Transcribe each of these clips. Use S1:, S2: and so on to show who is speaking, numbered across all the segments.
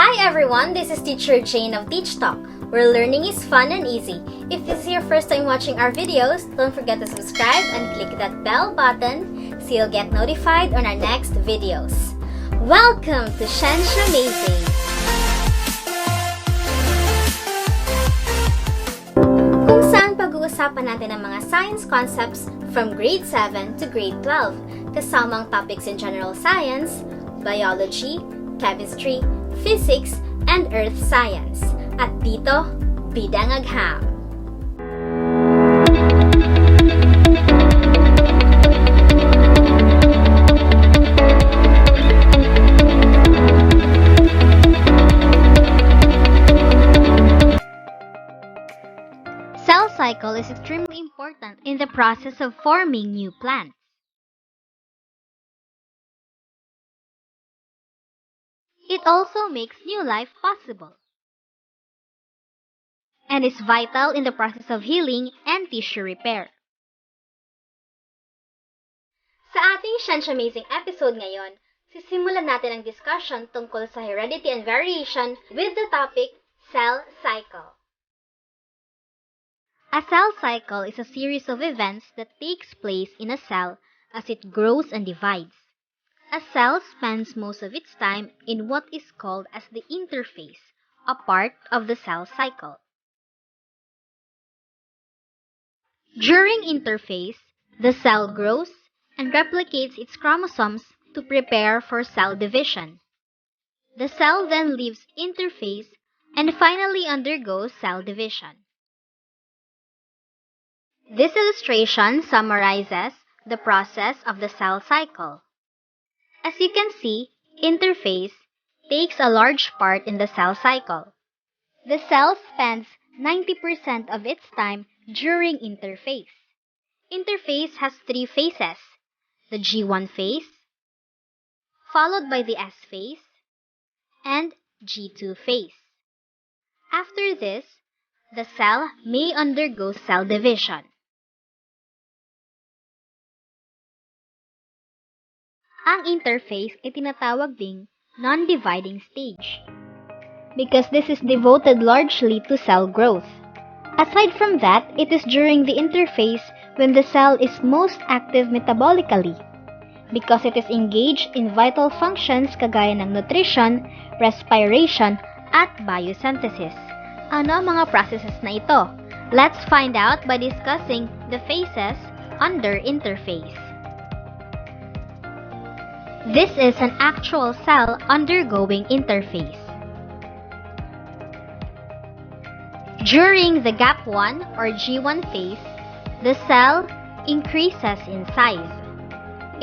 S1: Hi everyone, this is Teacher Jane of Teach Talk, where learning is fun and easy. If this is your first time watching our videos, don't forget to subscribe and click that bell button so you'll get notified on our next videos. Welcome to Science Amazing! Kung saan pag-uusapan natin ang mga science concepts from grade 7 to grade 12, kasamang topics in general science, biology, chemistry, physics, and earth science. At dito, bidang agham! Cell cycle is extremely important in the process of forming new plants. It also makes new life possible and is vital in the process of healing and tissue repair. Sa ating Science Amazing episode ngayon, sisimulan natin ang discussion tungkol sa heredity and variation with the topic cell cycle. A cell cycle is a series of events that takes place in a cell as it grows and divides. A cell spends most of its time in what is called as the interphase, a part of the cell cycle. During interphase, the cell grows and replicates its chromosomes to prepare for cell division. The cell then leaves interphase and finally undergoes cell division. This illustration summarizes the process of the cell cycle. As you can see, interphase takes a large part in the cell cycle. The cell spends 90% of its time during interphase. Interphase has three phases: the G1 phase, followed by the S phase, and G2 phase. After this, the cell may undergo cell division. Ang interphase ay tinatawag ding non-dividing stage because this is devoted largely to cell growth. Aside from that, it is during the interphase when the cell is most active metabolically because it is engaged in vital functions kagaya ng nutrition, respiration, at biosynthesis. Ano ang mga processes na ito? Let's find out by discussing the phases under interphase. This is an actual cell undergoing interphase. During the gap1 or G1 phase, the cell increases in size.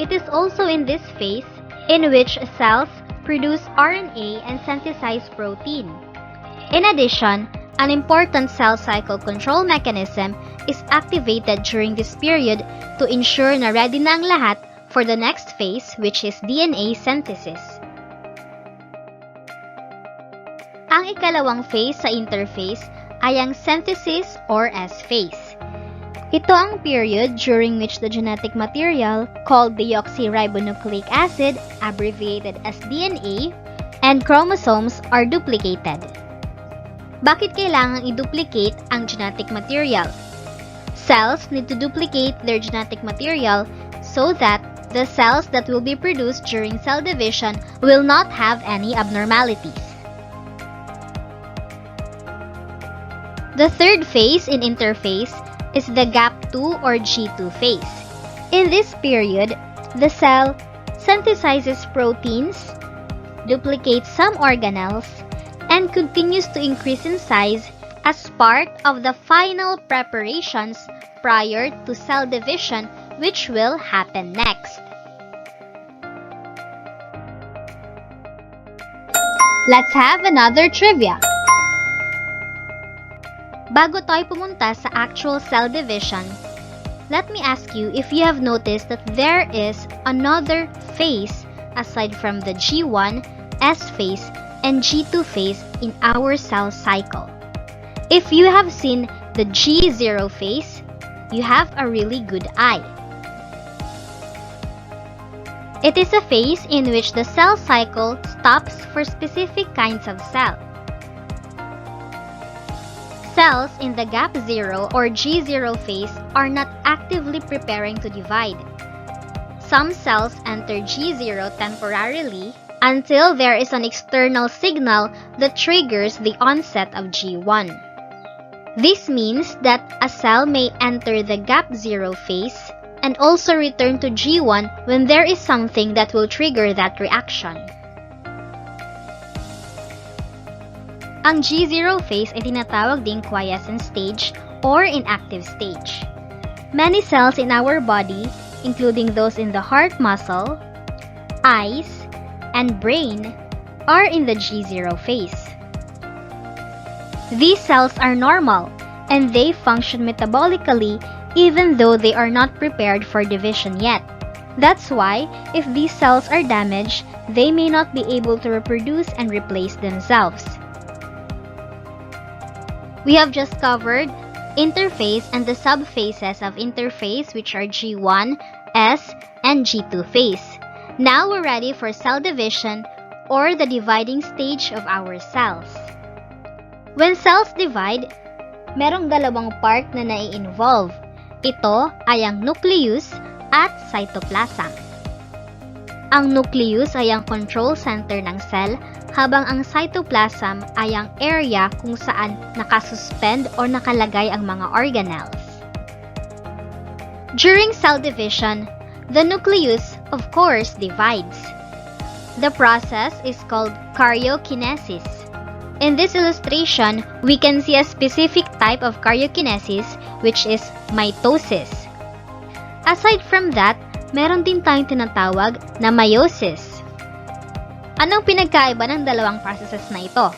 S1: It is also in this phase in which cells produce RNA and synthesize protein. In addition, an important cell cycle control mechanism is activated during this period to ensure na ready na ang lahat for the next phase, which is DNA synthesis. Ang ikalawang phase sa interphase ay ang synthesis or S phase. Ito ang period during which the genetic material called deoxyribonucleic acid, abbreviated as DNA, and chromosomes are duplicated. Bakit kailangang i-duplicate ang genetic material? Cells need to duplicate their genetic material so that the cells that will be produced during cell division will not have any abnormalities. The third phase in interphase is the gap2 or G2 phase. In this period, the cell synthesizes proteins, duplicates some organelles, and continues to increase in size as part of the final preparations prior to cell division, which will happen next. Let's have another trivia. Bago tayo pumunta sa actual cell division, let me ask you if you have noticed that there is another phase aside from the G1, S phase, and G2 phase in our cell cycle. If you have seen the G0 phase, you have a really good eye. It is a phase in which the cell cycle stops for specific kinds of cell. Cells in the gap 0 or G0 phase are not actively preparing to divide. Some cells enter G0 temporarily until there is an external signal that triggers the onset of G1. This means that a cell may enter the gap 0 phase and also return to G1 when there is something that will trigger that reaction. Ang G0 phase ay tinatawag ding quiescent stage or inactive stage. Many cells in our body, including those in the heart muscle, eyes, and brain, are in the G0 phase. These cells are normal and they function metabolically even though they are not prepared for division yet. That's why, if these cells are damaged, they may not be able to reproduce and replace themselves. We have just covered interphase and the subphases of interphase, which are G1, S, and G2 phase. Now we're ready for cell division or the dividing stage of our cells. When cells divide, merong dalawang part na nai-involve. Ito ay ang nucleus at cytoplasm. Ang nucleus ay ang control center ng cell, habang ang cytoplasm ay ang area kung saan nakasuspend o nakalagay ang mga organelles. During cell division, the nucleus, of course, divides. The process is called karyokinesis. In this illustration, we can see a specific type of karyokinesis, which is mitosis. Aside from that, meron din tayong tinatawag na meiosis. Anong pinagkaiba ng dalawang processes na ito?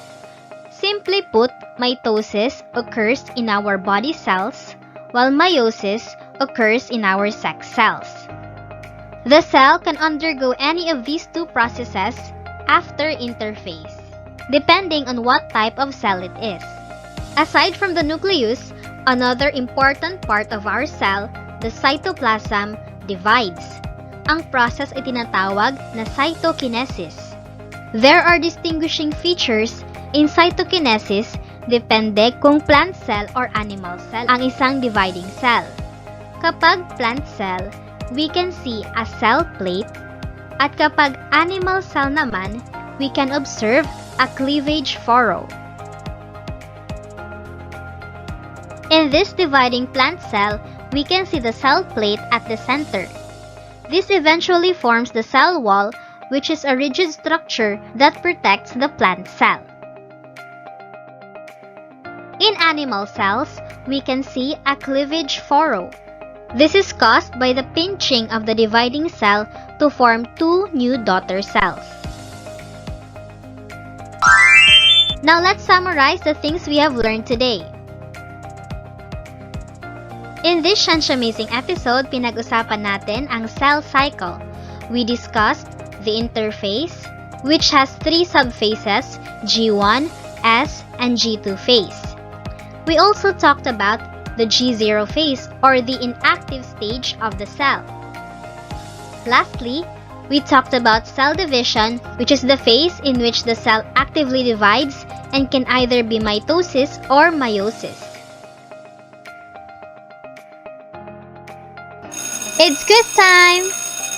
S1: Simply put, mitosis occurs in our body cells, while meiosis occurs in our sex cells. The cell can undergo any of these two processes after interphase, depending on what type of cell it is. Aside from the nucleus, another important part of our cell, the cytoplasm, divides. Ang process ay tinatawag na cytokinesis. There are distinguishing features in cytokinesis depende kung plant cell or animal cell ang isang dividing cell. Kapag plant cell, we can see a cell plate, at kapag animal cell naman, we can observe a cleavage furrow. In this dividing plant cell, we can see the cell plate at the center. This eventually forms the cell wall, which is a rigid structure that protects the plant cell. In animal cells, we can see a cleavage furrow. This is caused by the pinching of the dividing cell to form two new daughter cells. Now let's summarize the things we have learned today. In this Science-Amazing episode, pinag-usapan natin ang cell cycle. We discussed the interphase, which has three subphases, G1, S, and G2 phase. We also talked about the G0 phase or the inactive stage of the cell. Lastly, we talked about cell division, which is the phase in which the cell actively divides and can either be mitosis or meiosis. It's quiz time!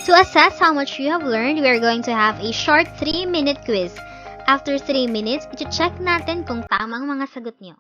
S1: To assess how much you have learned, we are going to have a short 3-minute quiz. After 3 minutes, i-check natin kung tamang mga sagot niyo.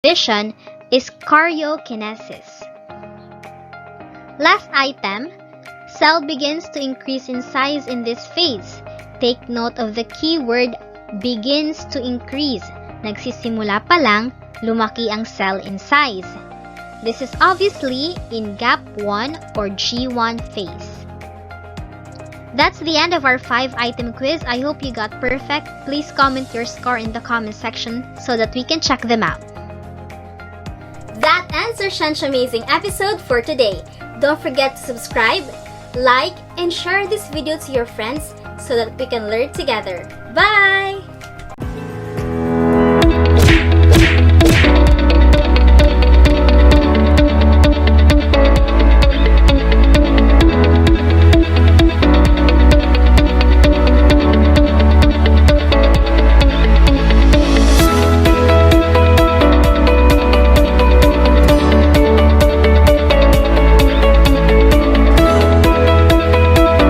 S1: vision is karyokinesis. Last item, cell begins to increase in size in this phase. Take note of the keyword begins to increase. Nagsisimula pa lang, lumaki ang cell in size. This is obviously in gap 1 or G1 phase. That's the end of our 5-item quiz. I hope you got perfect. Please comment your score in the comment section so that we can check them out.
S2: That ends our Shansh Amazing episode for today. Don't forget to subscribe, like, and share this video to your friends so that we can learn together. Bye!